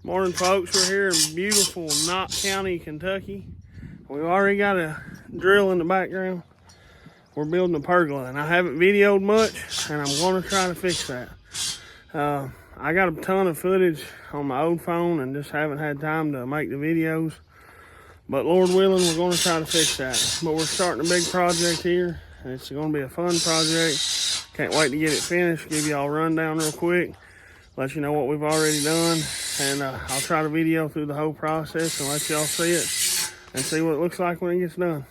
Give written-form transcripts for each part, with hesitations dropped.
Morning, folks. We're here in beautiful Knott County, Kentucky. We've already got a drill in the background. We're building a pergola, and I haven't videoed much, and I'm going to try to fix that. I got a ton of footage on my old phone and just haven't had time to make the videos. But Lord willing, we're going to try to fix that. But we're starting a big project here, and it's going to be a fun project. Can't wait to get it finished. Give y'all a rundown real quick, let you know what we've already done, and I'll try to video through the whole process and let y'all see it and see what it looks like when it gets done.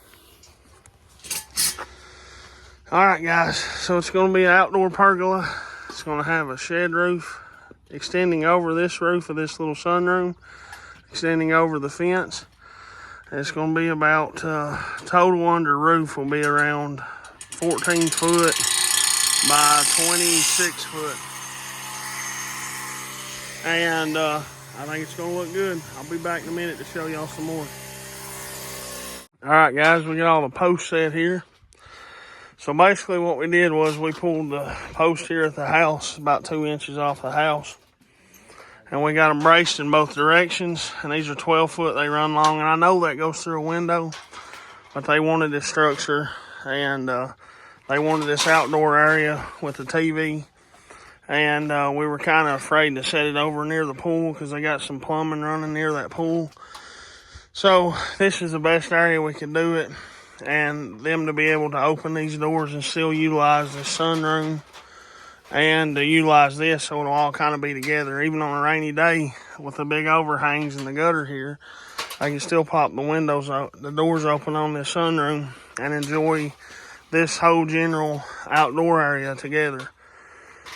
All right, guys, so it's going to be an outdoor pergola. It's going to have a shed roof extending over this roof of this little sunroom, extending over the fence. It's going to be about, total under roof will be around 14 foot by 26 foot. And I think it's going to look good. I'll be back in a minute to show y'all some more. All right, guys, we got all the posts set here. So basically what we did was we pulled the post here at the house about 2 inches off the house. And we got them braced in both directions. And these are 12 foot, they run long. And I know that goes through a window, but they wanted this structure. And they wanted this outdoor area with the TV. And we were kind of afraid to set it over near the pool because they got some plumbing running near that pool. So this is the best area we could do it. And them to be able to open these doors and still utilize this sunroom and to utilize this so it'll all kind of be together. Even on a rainy day with the big overhangs in the gutter here, I can still pop the windows out, the doors open on this sunroom and enjoy this whole general outdoor area together.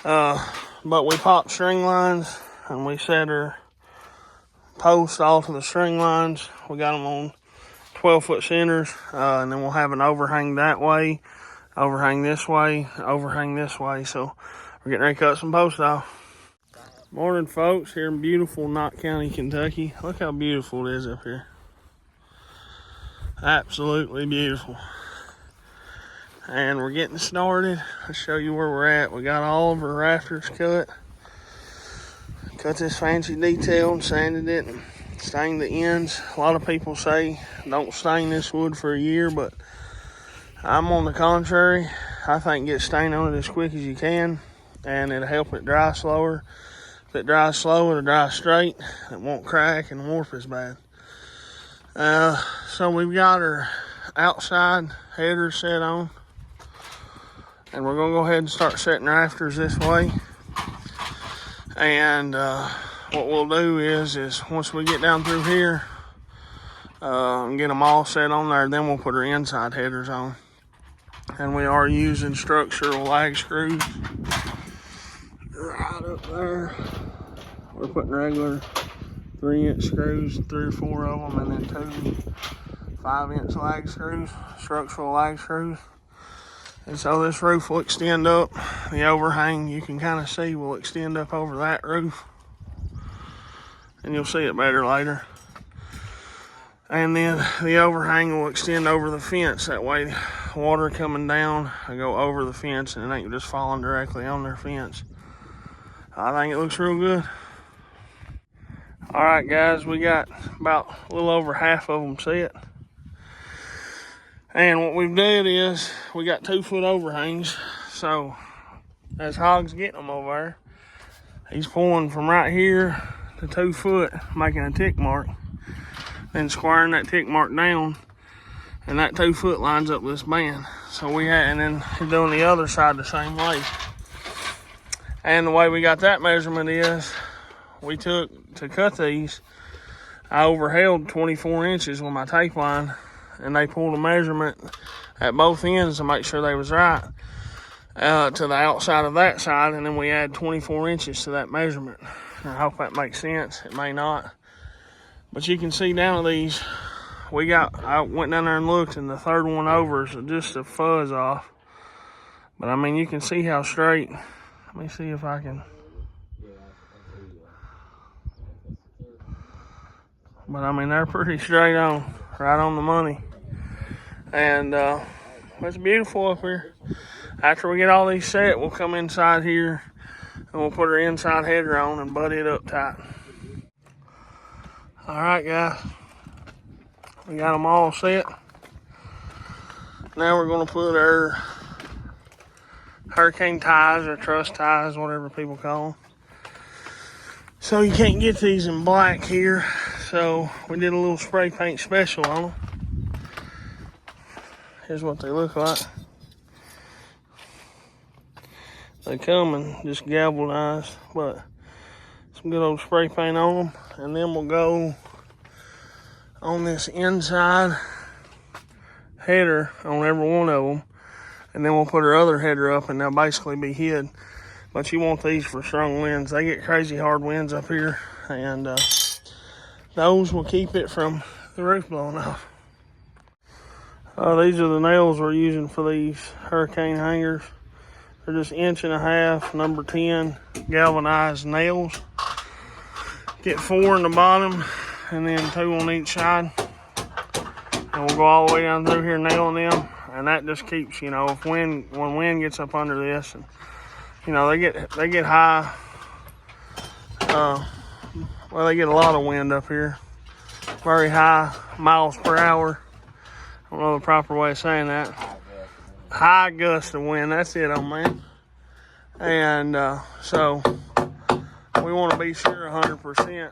But we popped string lines and we set our posts all to the string lines. We got them on 12 foot centers, and then we'll have an overhang that way, overhang this way, overhang this way. So we're getting ready to cut some posts off. Morning, folks, here in beautiful Knott County, Kentucky. Look how beautiful it is up here. Absolutely beautiful. And we're getting started. I'll show you where we're at. We got all of our rafters cut. Cut this fancy detail and sanded it and stained the ends. A lot of people say don't stain this wood for a year, but I'm on the contrary. I think get stain on it as quick as you can, and it'll help it dry slower. If it dries slow, it'll dry straight. It won't crack and warp as bad. So we've got our outside headers set on, and we're gonna go ahead and start setting rafters this way. And what we'll do is once we get down through here and get them all set on there, then we'll put our inside headers on. And we are using structural lag screws right up there. We're putting regular 3-inch screws, 3 or 4 of them, and then 2 5-inch lag screws, structural lag screws. And so this roof will extend up. The overhang, you can kind of see, will extend up over that roof. And you'll see it better later. And then the overhang will extend over the fence. That way, water coming down will go over the fence and it ain't just falling directly on their fence. I think it looks real good. All right, guys, we got about a little over half of them set. And what we've did is we got 2 foot overhangs. So as Hog's getting them over there, he's pulling from right here to 2 foot, making a tick mark, then squaring that tick mark down, and that 2 foot lines up this band. So and then he's doing the other side the same way. And the way we got that measurement is we took to cut these, I overheld 24 inches with my tape line, and they pulled a measurement at both ends to make sure they was right to the outside of that side, and then we add 24 inches to that measurement. I hope that makes sense. It may not, but you can see down these. I went down there and looked, and the third one over is just a fuzz off. But I mean, you can see how straight. Let me see if I can. But I mean, they're pretty straight on, right on the money. And it's beautiful up here. After we get all these set, we'll come inside here and we'll put our inside header on and butt it up tight. All right, guys. We got them all set. Now we're gonna put our hurricane ties or truss ties, whatever people call them. So you can't get these in black here. So we did a little spray paint special on them. Here's what they look like. They come and just galvanized, but some good old spray paint on them. And then we'll go on this inside header on every one of them. And then we'll put our other header up and they'll basically be hid. But you want these for strong winds. They get crazy hard winds up here. And those will keep it from the roof blowing off. These are the nails we're using for these hurricane hangers. They're just 1.5 inch, number 10 galvanized nails. Get 4 in the bottom and then 2 on each side. And we'll go all the way down through here nailing them. And that just keeps, if when wind gets up under this, and they get high. Well, they get a lot of wind up here. Very high miles per hour. I don't know the proper way of saying that. High gust of wind, that's it, old man. And so we want to be sure 100%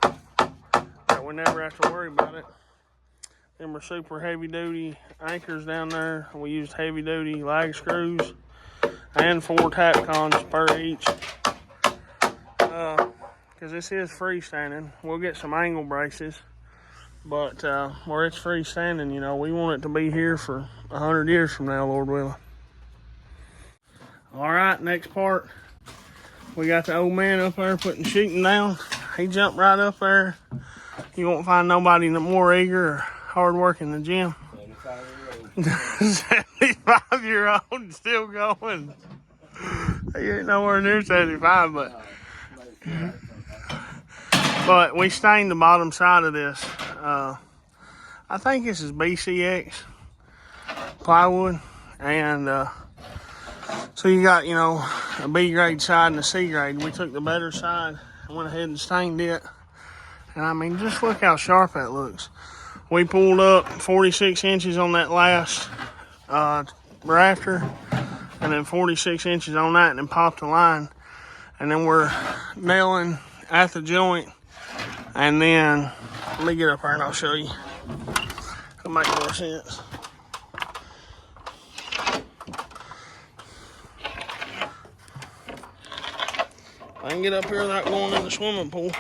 that we never have to worry about it. Them are super heavy duty anchors down there. We used heavy duty lag screws and 4 tack cons per each. Because this is freestanding. We'll get some angle braces. But where it's freestanding, we want it to be here for 100 years from now, Lord willing. All right, next part. We got the old man up there putting sheeting down. He jumped right up there. You won't find nobody more eager or hard working than Jim. 75-year-old still going. He ain't nowhere near 75, but we stained the bottom side of this. I think this is BCX plywood, and so you got a B grade side and a C grade. We took the better side and went ahead and stained it, and I mean, just look how sharp that looks. We pulled up 46 inches on that last rafter, and then 46 inches on that, and then popped the line, and then we're nailing at the joint. And then, let me get up here and I'll show you. It'll make more sense. I can get up here without going in the swimming pool.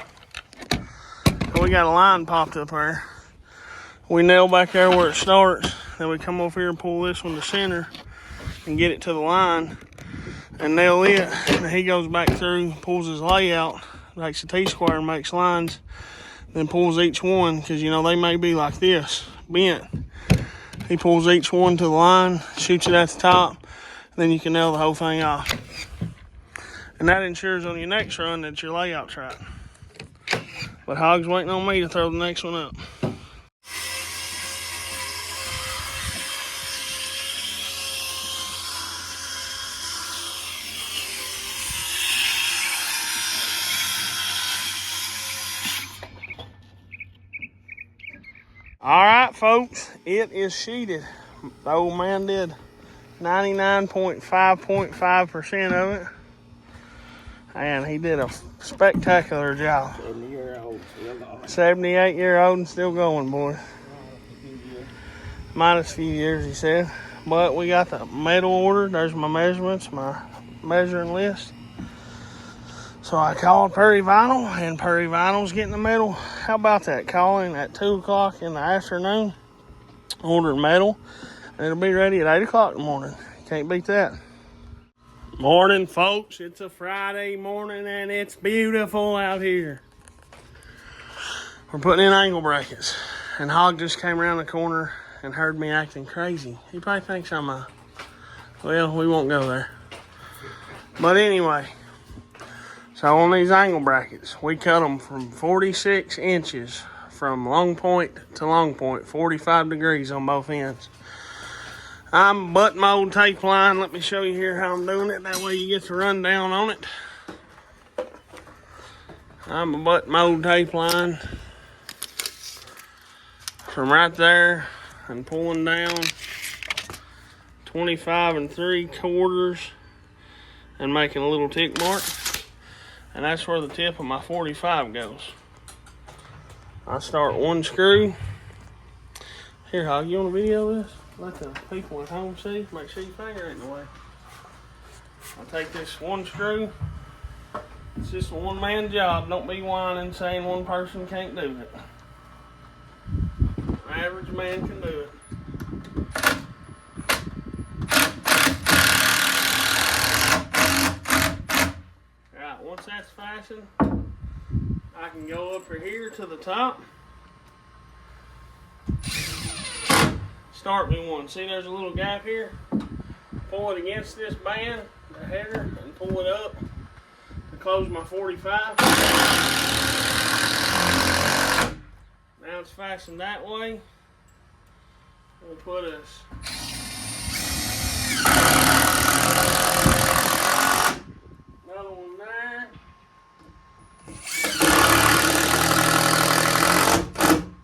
So we got a line popped up there. We nail back there where it starts. Then we come over here and pull this one to center and get it to the line and nail it. And he goes back through, pulls his layout, makes a T-square and makes lines. Then pulls each one, because they may be like this, bent. He pulls each one to the line, shoots it at the top, then you can nail the whole thing off. And that ensures on your next run that your layout's right. But Hog's waiting on me to throw the next one up. All right, folks, it is sheeted. The old man did 99.5% of it, and he did a spectacular job. 78-year-old and still going, boy. Minus a few years, he said. But we got the metal ordered. There's my measurements, my measuring list. So I called Perry Vinyl, and Perry Vinyl's getting the metal. How about that? Calling at 2 o'clock in the afternoon, ordering metal, and it'll be ready at 8 o'clock in the morning. Can't beat that. Morning, folks. It's a Friday morning, and it's beautiful out here. We're putting in angle brackets, and Hog just came around the corner and heard me acting crazy. He probably thinks I'm well, we won't go there. But anyway, so on these angle brackets, we cut them from 46 inches from long point to long point, 45 degrees on both ends. I'm butt mold tape line. Let me show you here how I'm doing it. That way you get the rundown on it. I'm a butt mold tape line. from right there and pulling down 25 3/4 and making a little tick mark. And that's where the tip of my 45 goes. I start one screw. Here, Hog, you want a video of this? Let the people at home see. Make sure your finger ain't in the way. I take this one screw. It's just a one-man job. Don't be whining saying one person can't do it. Average man can do it. Alright, once that's fastened, I can go up here to the top. Start me one. See, there's a little gap here. Pull it against this band, the header, and pull it up to close my 45. Now it's fastened that way. We'll put us another one there.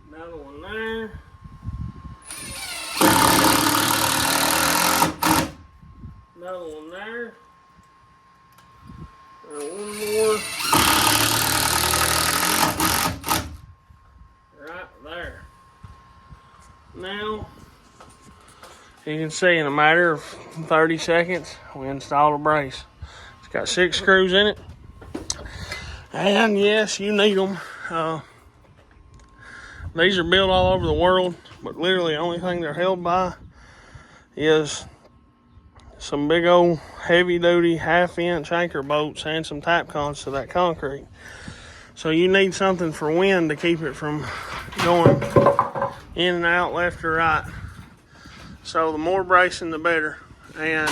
Another one there. Another one there. And one more. Right there. Now, you can see in a matter of 30 seconds, we installed a brace. It's got 6 screws in it. And yes, you need them. These are built all over the world, but literally the only thing they're held by is some big old heavy duty 1/2-inch anchor bolts and some tap cons to that concrete. So you need something for wind to keep it from going in and out, left or right. So the more bracing, the better. And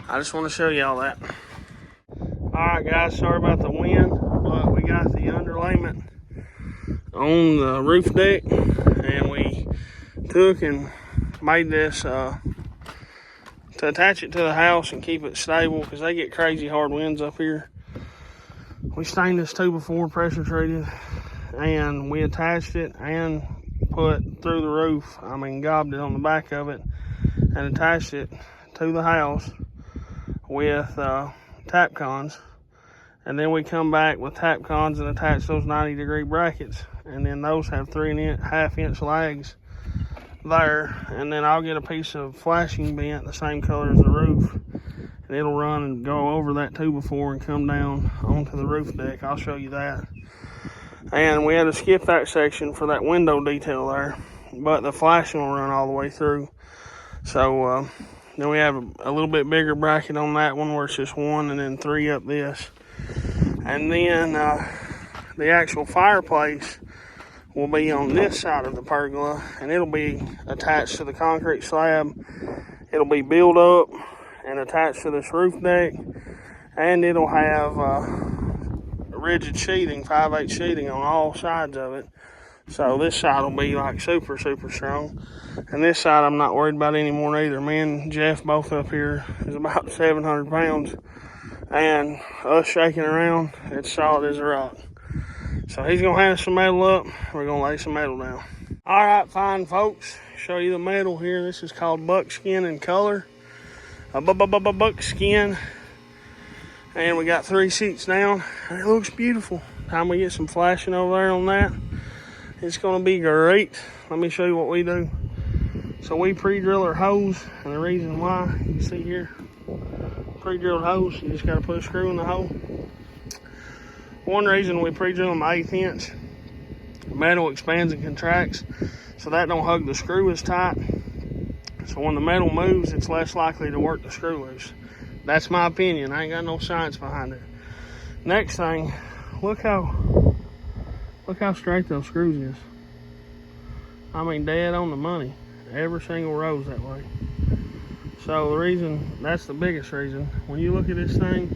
I just want to show y'all that. Alright guys, sorry about the wind, but we got the underlayment on the roof deck, and we took and made this to attach it to the house and keep it stable, because they get crazy hard winds up here. We stained this 2x4 pressure treated, and we attached it and put through the roof, gobbed it on the back of it and attached it to the house with tap cons. And then we come back with tap cons and attach those 90-degree brackets, and then those have 3.5-inch lags there. And then I'll get a piece of flashing bent the same color as the roof, and it'll run and go over that 2x4 and come down onto the roof deck. I'll show you that. And we had to skip that section for that window detail there, but the flashing will run all the way through. So then we have a little bit bigger bracket on that one, where it's just 1 and then 3 up this. And then the actual fireplace will be on this side of the pergola, and it'll be attached to the concrete slab. It'll be built up and attached to this roof deck, and it'll have rigid sheathing, 5/8 sheathing on all sides of it. So this side will be like super strong, and this side I'm not worried about anymore either. Me and Jeff both up here is about 700 pounds, and us shaking around, it's solid as a rock. So he's gonna hand us some metal up. We're gonna lay some metal down. All right, fine folks, show you the metal here. This is called buckskin in color, a buckskin. And we got 3 sheets down, and it looks beautiful. Time we get some flashing over there on that, it's gonna be great. Let me show you what we do. So we pre-drill our hose, and the reason why, you can see here, pre-drilled hose, you just gotta put a screw in the hole. One reason we pre-drill them 1/8 inch, metal expands and contracts, so that don't hug the screw as tight. So when the metal moves, it's less likely to work the screw loose. That's my opinion. I ain't got no science behind it. Next thing, look how straight those screws is. Dead on the money. Every single row's that way. So the reason, that's the biggest reason. When you look at this thing,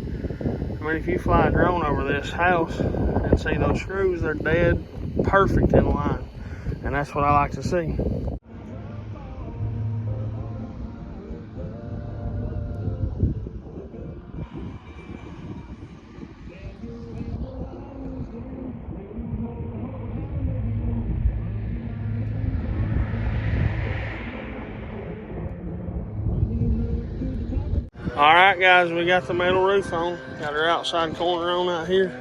if you fly a drone over this house and see those screws, they're dead perfect in line. And that's what I like to see. All right, guys, we got the metal roof on. Got our outside corner on out here.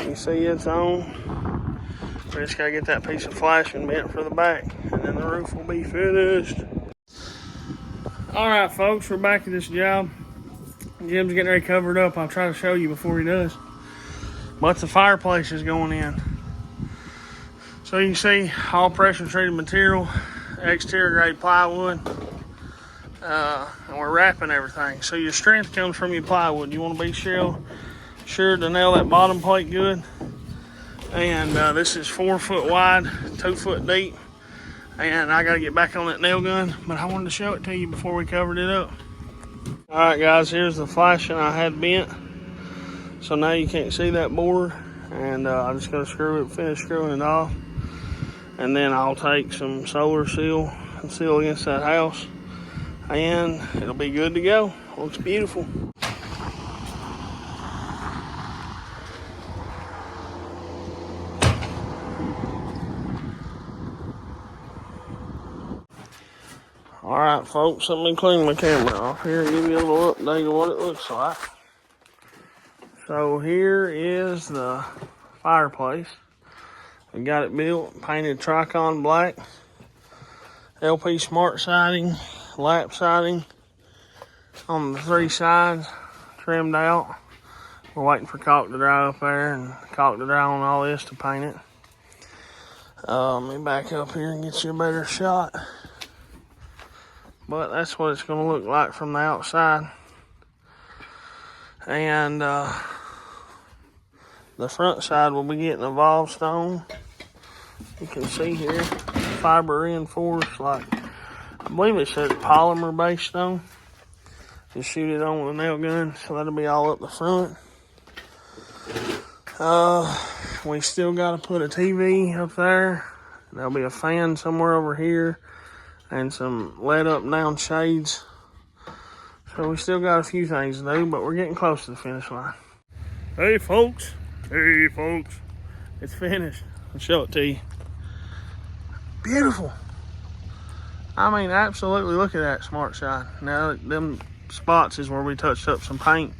You see it's on. We just gotta get that piece of flashing bent for the back, and then the roof will be finished. All right, folks, we're back at this job. Jim's getting ready covered up. I'll try to show you before he does. But the fireplace is going in. So you can see all pressure treated material, exterior grade plywood, and we're wrapping everything. So your strength comes from your plywood. You want to be sure to nail that bottom plate good. And this is 4 foot wide, 2 foot deep. And I got to get back on that nail gun, but I wanted to show it to you before we covered it up. All right, guys, here's the flashing I had bent. So now you can't see that board. And I'm just going to finish screwing it off. And then I'll take some solar seal and seal against that house. And it'll be good to go. Looks beautiful. All right, folks, let me clean my camera off here and give you a little update of what it looks like. So here is the fireplace. We got it built, painted Tricon black, LP smart siding, lap siding on the 3 sides, trimmed out. We're waiting for caulk to dry up there and caulk to dry on all this to paint it. Let me back up here and get you a better shot. But that's what it's going to look like from the outside. And the front side will be getting evolved stone. You can see here, fiber reinforced, like, I believe it says polymer based stone. Just shoot it on with a nail gun, so that'll be all up the front. We still got to put a TV up there. There'll be a fan somewhere over here. And some LED up and down shades. So we still got a few things to do, but we're getting close to the finish line. Hey folks, it's finished. I'll show it to you. Beautiful. I mean, absolutely, look at that SmartSide. Now, them spots is where we touched up some paint.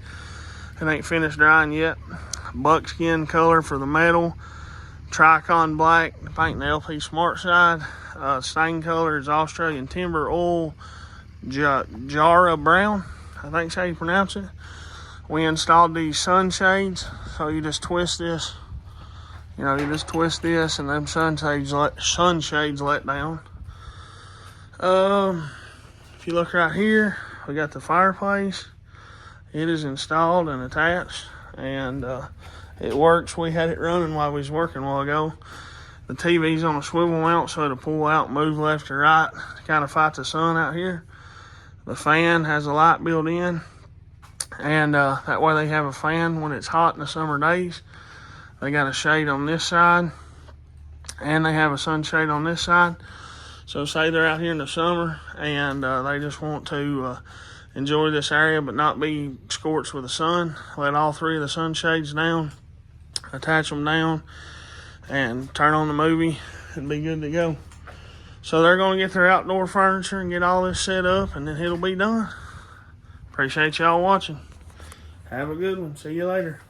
It ain't finished drying yet. Buckskin color for the metal. Tricon black, the paint in the LP SmartSide. Stain color is Australian Timber Oil Jara Brown, I think that's how you pronounce it. We installed these sunshades, so you just twist this. You know, you just twist this and them sunshades let down. If you look right here, we got the fireplace. It is installed and attached, and it works. We had it running while we was working a while ago. The TV's on a swivel mount, so it'll pull out and move left or right to kind of fight the sun out here. The fan has a light built in, and that way they have a fan when it's hot in the summer days. They got a shade on this side, and they have a sunshade on this side. So say they're out here in the summer, and they just want to enjoy this area but not be scorched with the sun. Let all 3 of the sunshades down, attach them down, and turn on the movie and be good to go. So they're going to get their outdoor furniture and get all this set up, and then it'll be done. Appreciate y'all watching. Have a good one. See you later.